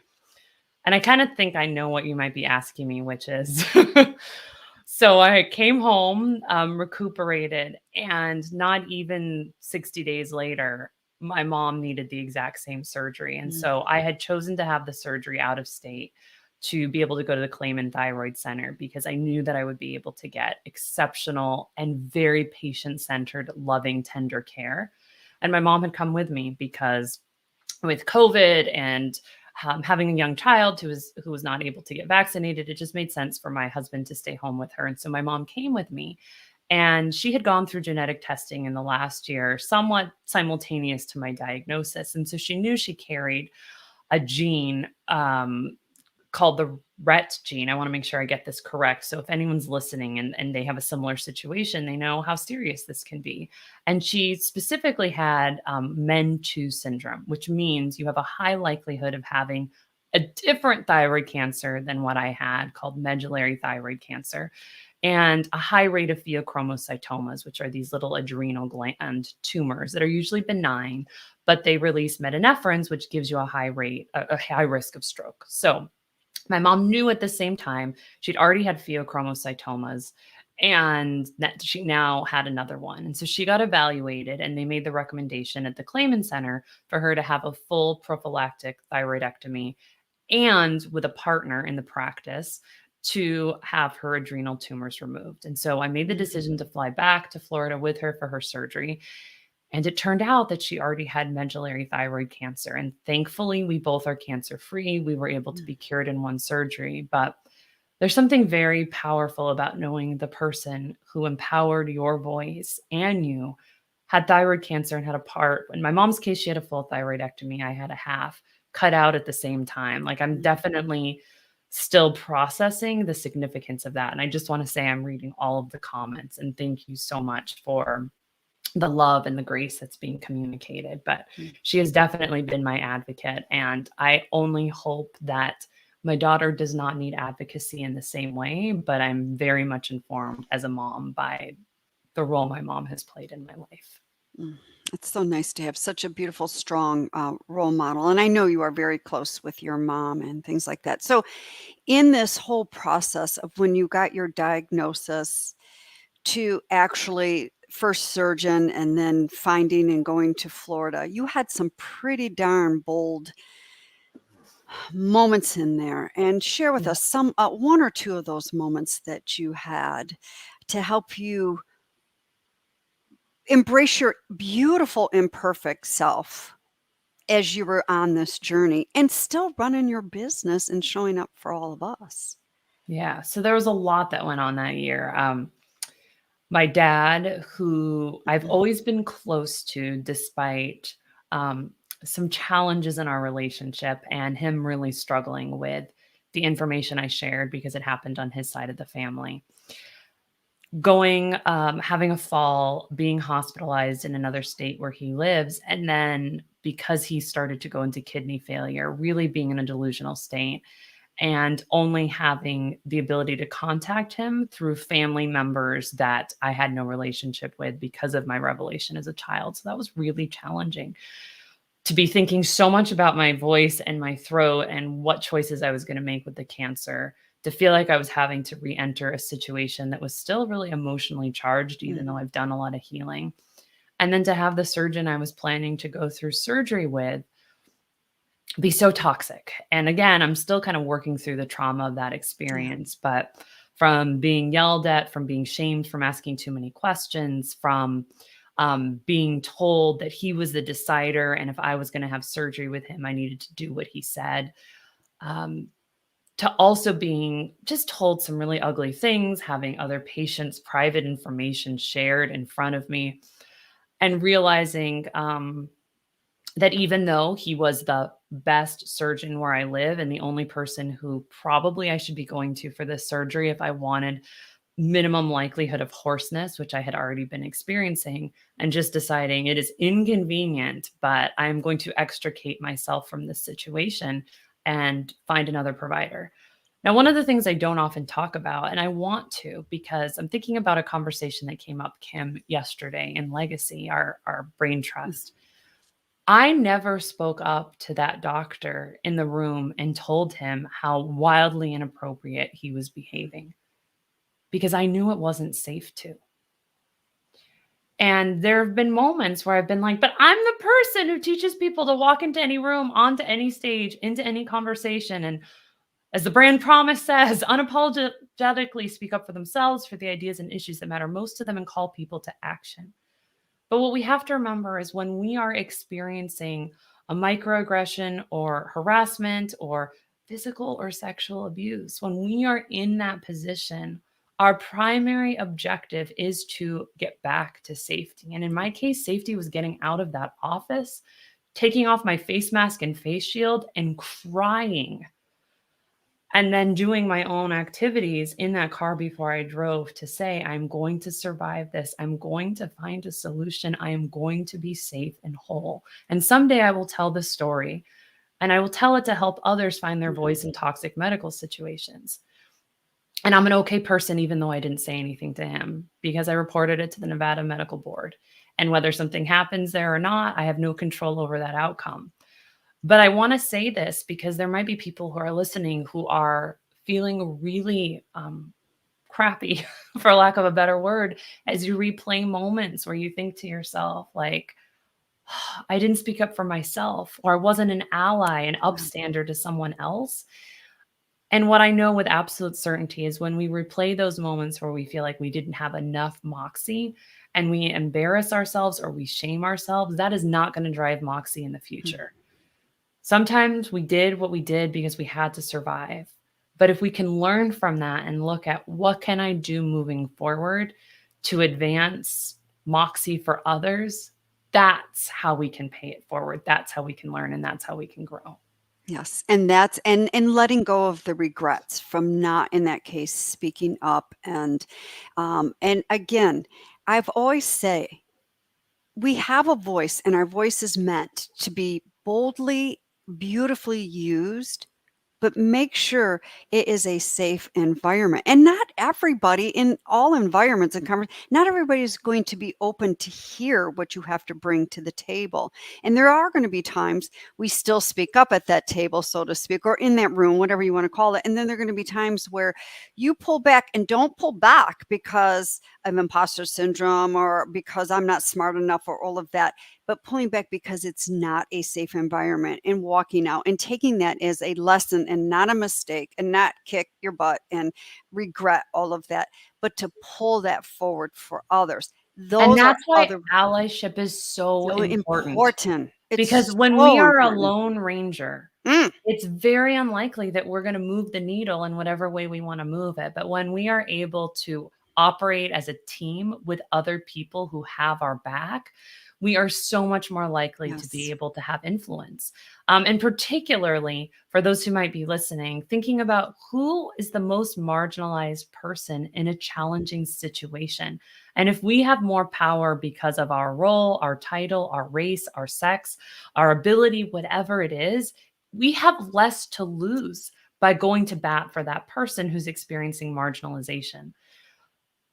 And I kind of think I know what you might be asking me, which is so I came home, recuperated, and not even 60 days later, my mom needed the exact same surgery. And mm, so I had chosen to have the surgery out of state to be able to go to the Clayman Thyroid Center because I knew that I would be able to get exceptional and very patient centered, loving, tender care. And my mom had come with me because with COVID and having a young child who was not able to get vaccinated, it just made sense for my husband to stay home with her. And so my mom came with me, and she had gone through genetic testing in the last year, somewhat simultaneous to my diagnosis. And so she knew she carried a gene called the RET gene. I want to make sure I get this correct. So if anyone's listening and they have a similar situation, they know how serious this can be. And she specifically had MEN2 syndrome, which means you have a high likelihood of having a different thyroid cancer than what I had, called medullary thyroid cancer, and a high rate of pheochromocytomas, which are these little adrenal gland tumors that are usually benign, but they release medinephrines, which gives you a high risk of stroke. So my mom knew at the same time she'd already had pheochromocytomas and that she now had another one. And so she got evaluated, and they made the recommendation at the Clayman Center for her to have a full prophylactic thyroidectomy and with a partner in the practice to have her adrenal tumors removed. And so I made the mm, decision to fly back to Florida with her for her surgery. And it turned out that she already had medullary thyroid cancer. And thankfully, we both are cancer free. We were able to mm, be cured in one surgery. But there's something very powerful about knowing the person who empowered your voice and you had thyroid cancer and had a part. In my mom's case, she had a full thyroidectomy. I had a half cut out at the same time. Like, I'm mm, definitely still processing the significance of that. And I just want to say I'm reading all of the comments, and thank you so much for the love and the grace that's being communicated. But mm. she has definitely been my advocate. And I only hope that my daughter does not need advocacy in the same way, but I'm very much informed as a mom by the role my mom has played in my life. Mm. It's so nice to have such a beautiful, strong role model. And I know you are very close with your mom and things like that. So, in this whole process of when you got your diagnosis to actually first surgeon and then finding and going to Florida, you had some pretty darn bold moments in there. And share with Yeah. us some one or two of those moments that you had to help you embrace your beautiful, imperfect self as you were on this journey and still running your business and showing up for all of us. Yeah. So there was a lot that went on that year. My dad, who I've Mhm. always been close to despite um, some challenges in our relationship, and him really struggling with the information I shared because it happened on his side of the family. Having a fall, being hospitalized in another state where he lives, and then because he started to go into kidney failure, really being in a delusional state and only having the ability to contact him through family members that I had no relationship with because of my revelation as a child. So that was really challenging, to be thinking so much about my voice and my throat and what choices I was going to make with the cancer, to feel like I was having to re-enter a situation that was still really emotionally charged, even though Mhm. I've done a lot of healing. And then to have the surgeon I was planning to go through surgery with be so toxic. And again, I'm still kind of working through the trauma of that Yeah. experience, but from being yelled at, from being shamed, from asking too many questions, from being told that he was the decider. And if I was going to have surgery with him, I needed to do what he said. Um, to also being just told some really ugly things, having other patients' private information shared in front of me, and realizing that even though he was the best surgeon where I live and the only person who probably I should be going to for this surgery if I wanted minimum likelihood of hoarseness, which I had already been experiencing, and just deciding it is inconvenient, but I'm going to extricate myself from this situation and find another provider. Now, one of the things I don't often talk about, and I want to because I'm thinking about a conversation that came up, Kim, yesterday in Legacy, our brain trust. I never spoke up to that doctor in the room and told him how wildly inappropriate he was behaving because I knew it wasn't safe to. And there have been moments where I've been like, but I'm the person who teaches people to walk into any room, onto any stage, into any conversation. And as the brand promise says, unapologetically speak up for themselves, for the ideas and issues that matter most to them, and call people to action. But what we have to remember is when we are experiencing a microaggression or harassment or physical or sexual abuse, when we are in that position, our primary objective is to get back to safety. And in my case, safety was getting out of that office, taking off my face mask and face shield, and crying and then doing my own activities in that car before I drove to say, I'm going to survive this. I'm going to find a solution. I am going to be safe and whole. And someday I will tell this story and I will tell it to help others find their voice in toxic medical situations. And I'm an okay person, even though I didn't say anything to him because I reported it to the Nevada Medical Board. And whether something happens there or not, I have no control over that outcome. But I want to say this because there might be people who are listening who are feeling really crappy, for lack of a better word, as you replay moments where you think to yourself, like, I didn't speak up for myself, or I wasn't an ally, an upstander to someone else. And what I know with absolute certainty is when we replay those moments where we feel like we didn't have enough moxie and we embarrass ourselves or we shame ourselves, that is not going to drive moxie in the future. Sometimes we did what we did because we had to survive. But if we can learn from that and look at what can I do moving forward to advance moxie for others, that's how we can pay it forward. That's how we can learn and that's how we can grow. Yes, and that's and letting go of the regrets from not, in that case, speaking up. And again, I've always say we have a voice, and our voice is meant to be boldly, beautifully used, but make sure it is a safe environment. And not everybody in all environments and not everybody is going to be open to hear what you have to bring to the table. And there are going to be times we still speak up at that table, so to speak, or in that room, whatever you want to call it. And then there are going to be times where you pull back, and don't pull back because of imposter syndrome or because I'm not smart enough or all of that, but pulling back because it's not a safe environment, and walking out and taking that as a lesson and not a mistake, and not kick your butt and regret all of that, but to pull that forward for others. And Those are that's why other allyship is so so important important. because It's when we so are a important. lone ranger, Mm, it's very unlikely that we're going to move the needle in whatever way we want to move it. But when we are able to operate as a team with other people who have our back, we are so much more likely to be yes. able to have influence. And particularly for those who might be listening, thinking about who is the most marginalized person in a challenging situation. And if we have more power because of our role, our title, our race, our sex, our ability, whatever it is, we have less to lose by going to bat for that person who's experiencing marginalization.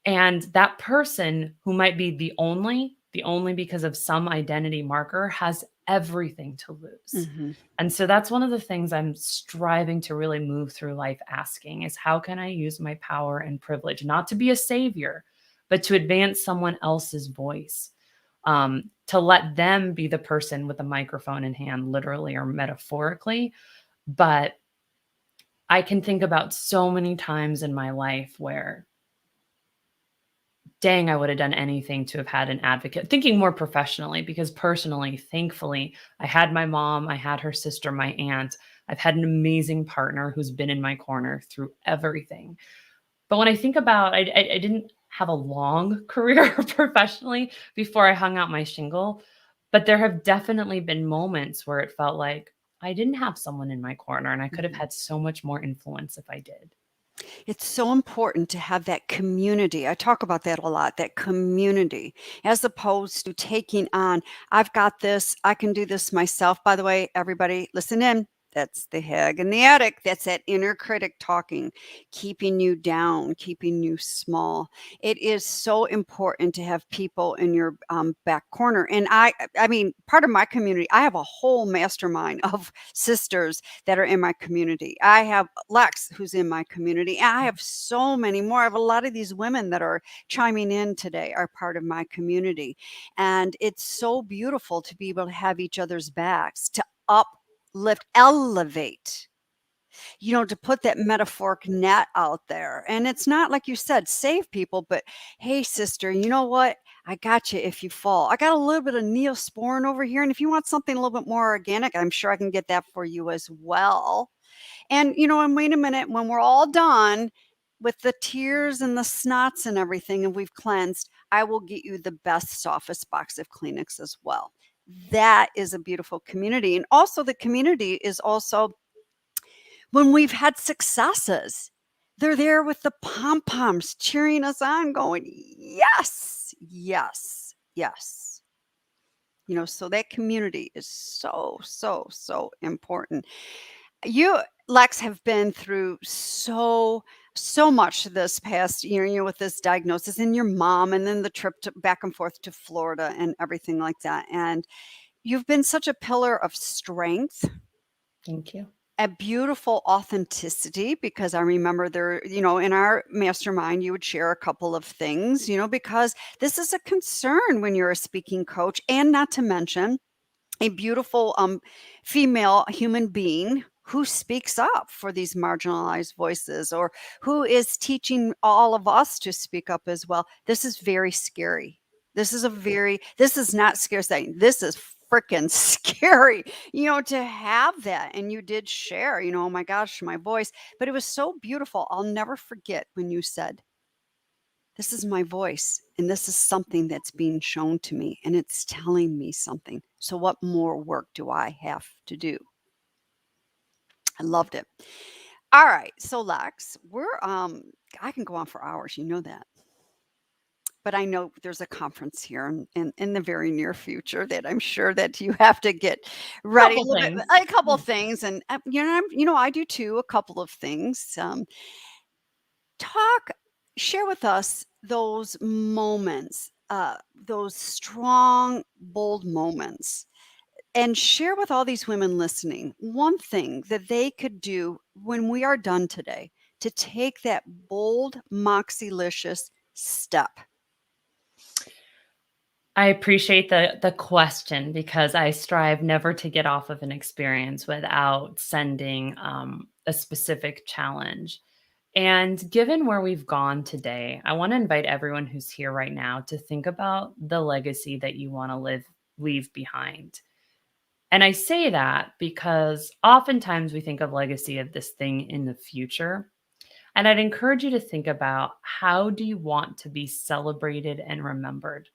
And that person who might be the only because of some identity marker has everything to lose. Mhm. And so that's one of the things I'm striving to really move through life asking is how can I use my power and privilege, not to be a savior, but to advance someone else's voice, to let them be the person with a microphone in hand, literally or metaphorically. But I can think about so many times in my life where, dang, I would have done anything to have had an advocate. Thinking more professionally, because personally, thankfully, I had my mom, I had her sister, my aunt. I've had an amazing partner who's been in my corner through everything. But when I think about, I didn't have a long career professionally before I hung out my shingle, but there have definitely been moments where it felt like I didn't have someone in my corner and I could have Mhm. had so much more influence if I did. It's so important to have that community. I talk about that a lot, that community, as opposed to taking on, I've got this, I can do this myself. By the way, everybody, listen in. That's the hag in the attic. That's that inner critic talking, keeping you down, keeping you small. It is so important to have people in your back corner. And I mean, part of my community, I have a whole mastermind of sisters that are in my community. I have Lex, who's in my community. And I have so many more. I have a lot of these women that are chiming in today are part of my community. And it's so beautiful to be able to have each other's backs, to uplift, elevate, to put that metaphoric net out there. And it's not like you said, save people, but hey, sister, you know what? I got you if you fall. I got a little bit of neosporin over here. And if you want something a little bit more organic, I'm sure I can get that for you as well. And wait a minute, when we're all done with the tears and the snots and everything, and we've cleansed, I will get you the best, softest box of Kleenex as well. That is a beautiful community. And also, the community is also when we've had successes. They're there with the pom poms cheering us on, going, yes, yes, yes. So that community is so, so, so important. You, Lex, have been through so much this past year, with this diagnosis and your mom, and then the trip back and forth to Florida and everything like that. And you've been such a pillar of strength, Thank you. a beautiful authenticity, because I remember there, in our mastermind, you would share a couple of things, because this is a concern when you're a speaking coach, and not to mention a beautiful female human being who speaks up for these marginalized voices, or who is teaching all of us to speak up as well. This is very scary. This is not scary saying, this is freaking scary, to have that. And you did share, oh my gosh, my voice, but it was so beautiful. I'll never forget when you said, this is my voice, and this is something that's being shown to me, and it's telling me something. So what more work do I have to do? I loved it. All right. So Lex, I can go on for hours, you know that. But I know there's a conference here in the very near future that I'm sure that you have to get ready a Couple little bit, things. a couple of things. And I do too, a couple of things. Talk Share with us those moments, those strong, bold moments, and share with all these women listening one thing that they could do when we are done today to take that bold, moxylicious step. I appreciate the question because I strive never to get off of an experience without sending a specific challenge. And given where we've gone today, I want to invite everyone who's here right now to think about the legacy that you want to leave behind. And I say that because oftentimes we think of legacy of this thing in the future. And I'd encourage you to think about, how do you want to be celebrated and remembered?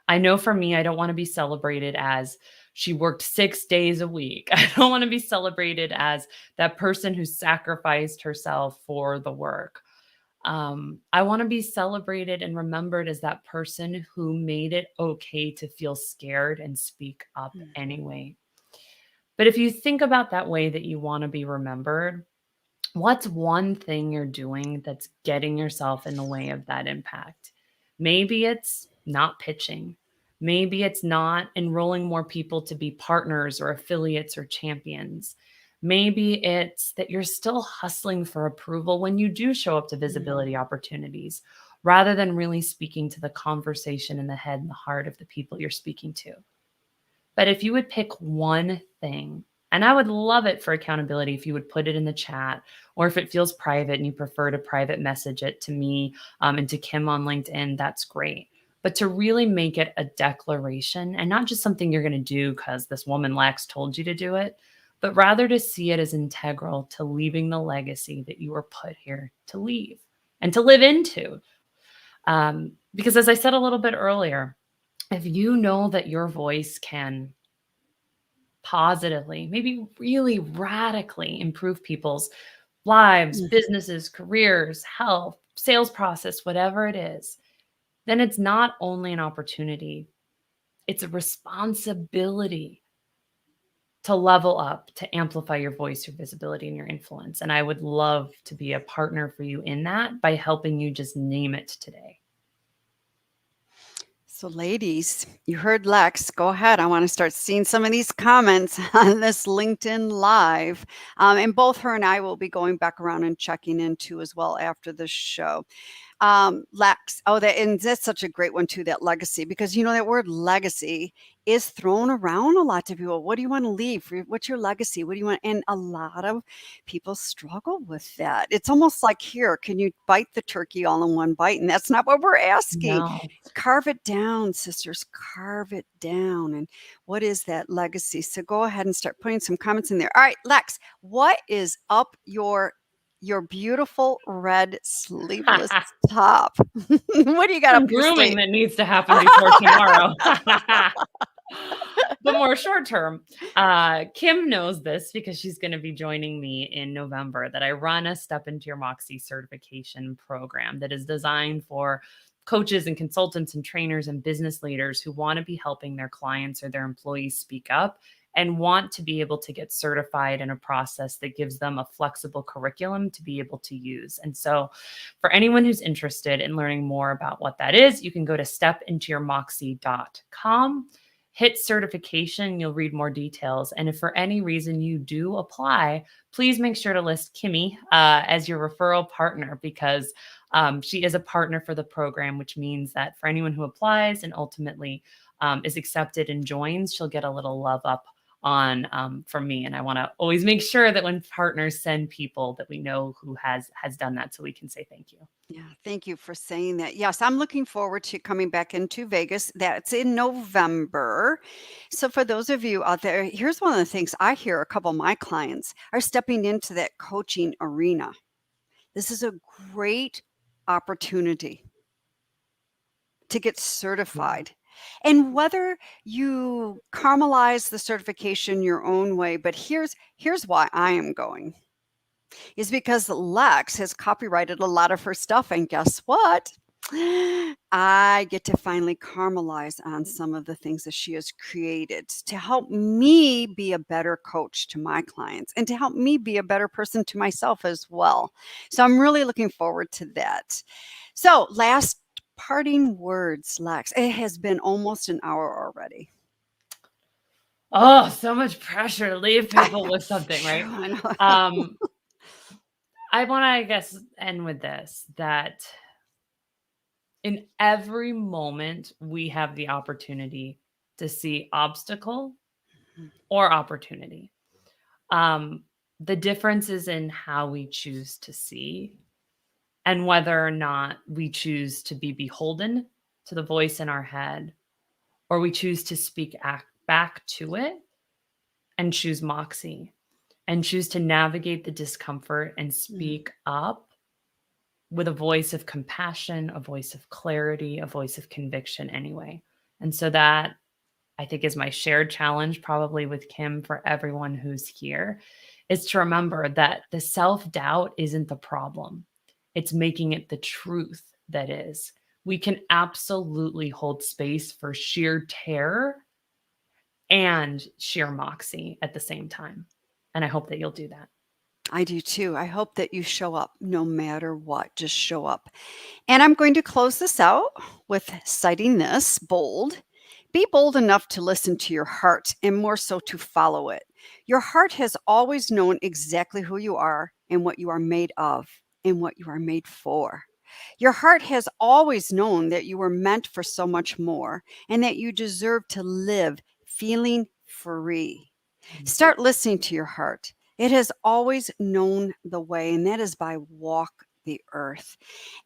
I know for me, I don't want to be celebrated as she worked 6 days a week. I don't want to be celebrated as that person who sacrificed herself for the work. I want to be celebrated and remembered as that person who made it okay to feel scared and speak up anyway. But if you think about that way that you want to be remembered, what's one thing you're doing that's getting yourself in the way of that impact? Maybe it's not pitching. Maybe it's not enrolling more people to be partners or affiliates or champions. Maybe it's that you're still hustling for approval when you do show up to Mm. visibility opportunities, rather than really speaking to the conversation in the head and the heart of the people you're speaking to. But if you would pick one thing, And I would love it for accountability if you would put it in the chat, or if it feels private and you prefer to private message it to me and to Kim on LinkedIn, that's great. But to really make it a declaration and not just something you're going to do because this woman Lex told you to do it, but rather to see it as integral to leaving the legacy that you were put here to leave and to live into. Because as I said a little bit earlier, if you know that your voice can positively, maybe really radically improve people's lives, Mm. businesses, careers, health, sales process, whatever it is, then it's not only an opportunity, it's a responsibility to level up, to amplify your voice, your visibility, and your influence. And I would love to be a partner for you in that by helping you just name it today. So, ladies, you heard Lex. Go ahead. I want to start seeing some of these comments on this LinkedIn Live. And both her and I will be going back around and checking in too as well after the show. Lex. Oh, and that's such a great one too, that legacy, because you know that word legacy is thrown around a lot to people. What do you want to leave? What's your legacy? What do you want? And a lot of people struggle with that. It's almost like, here, can you bite the turkey all in one bite? And that's not what we're asking. No. Carve it down, sisters, carve it down. And what is that legacy? So go ahead and start putting some comments in there. All right, Lex, what is up your beautiful red sleeveless top? What do you got up Some your grooming sleeve? that needs to happen before tomorrow. But more short term, Kim knows this because she's going to be joining me in November, that I run a Step Into Your Moxie certification program that is designed for coaches and consultants and trainers and business leaders who want to be helping their clients or their employees speak up and want to be able to get certified in a process that gives them a flexible curriculum to be able to use. And so for anyone who's interested in learning more about what that is, you can go to stepintoyourmoxie.com, hit certification, you'll read more details. And if for any reason you do apply, please make sure to list Kimmy as your referral partner, because she is a partner for the program, which means that for anyone who applies and ultimately is accepted and joins, she'll get a little love up on from me. And I want to always make sure that when partners send people that we know who has done that, so we can say thank you. Yeah, thank you for saying that. Yes, I'm looking forward to coming back into Vegas. That's in November. So, for those of you out there, here's one of the things I hear a couple of my clients are stepping into that coaching arena. This is a great opportunity to get certified. And whether you caramelize the certification your own way, but here's why I am going, is because Lex has copyrighted a lot of her stuff. And guess what? I get to finally caramelize on some of the things that she has created to help me be a better coach to my clients and to help me be a better person to myself as well. So I'm really looking forward to that. So, last parting words, Lex. It has been almost an hour already. Oh, so much pressure to leave I people know. with something, Phew, right? I know. Um, I want to, I guess, end with this, that in every moment we have the opportunity to see obstacle or opportunity. Um, the difference is in how we choose to see and whether or not we choose to be beholden to the voice in our head, or we choose to speak back to it and choose moxie and choose to navigate the discomfort and Mm. speak up with a voice of compassion, a voice of clarity, a voice of conviction anyway. And so that, I think, is my shared challenge probably with Kim for everyone who's here, is to remember that the self-doubt isn't the problem. It's making it the truth that is. We can absolutely hold space for sheer terror and sheer moxie at the same time. And I hope that you'll do that. I do too. I hope that you show up no matter what. Just show up. And I'm going to close this out with citing this bold. Be bold enough to listen to your heart and more so to follow it. Your heart has always known exactly who you are and what you are made of and what you are made for. Your heart has always known that you were meant for so much more and that you deserve to live feeling free. Mhm. Start listening to your heart. It has always known the way, and that is by walk the earth.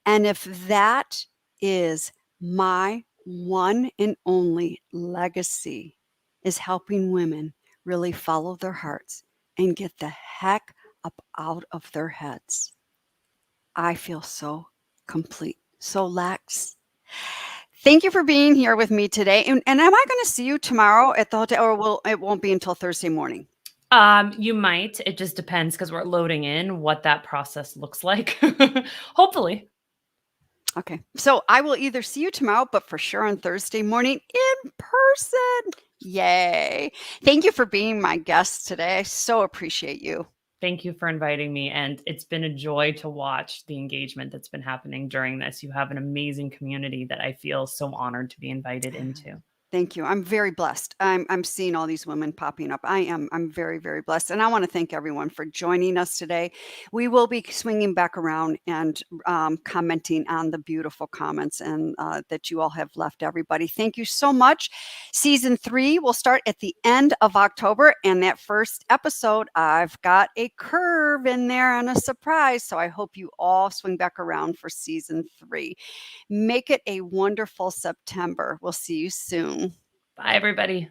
And if that is my one and only legacy, is helping women really follow their hearts and get the heck up out of their heads, I feel so complete. So, Lex, thank you for being here with me today. And am I going to see you tomorrow at the hotel, or will it won't be until Thursday morning? You might. It just depends because we're loading in what that process looks like. Hopefully. Okay. So I will either see you tomorrow, but for sure on Thursday morning in person. Yay. Thank you for being my guest today. I so appreciate you. Thank you for inviting me, and it's been a joy to watch the engagement that's been happening during this. You have an amazing community that I feel so honored to be invited into. Thank you. I'm very blessed. I'm seeing all these women popping up. I'm very, very blessed. And I want to thank everyone for joining us today. We will be swinging back around and commenting on the beautiful comments and that you all have left, everybody. Thank you so much. Season 3 will start at the end of October. And that first episode, I've got a curve in there and a surprise. So I hope you all swing back around for season 3. Make it a wonderful September. We'll see you soon. Bye, everybody.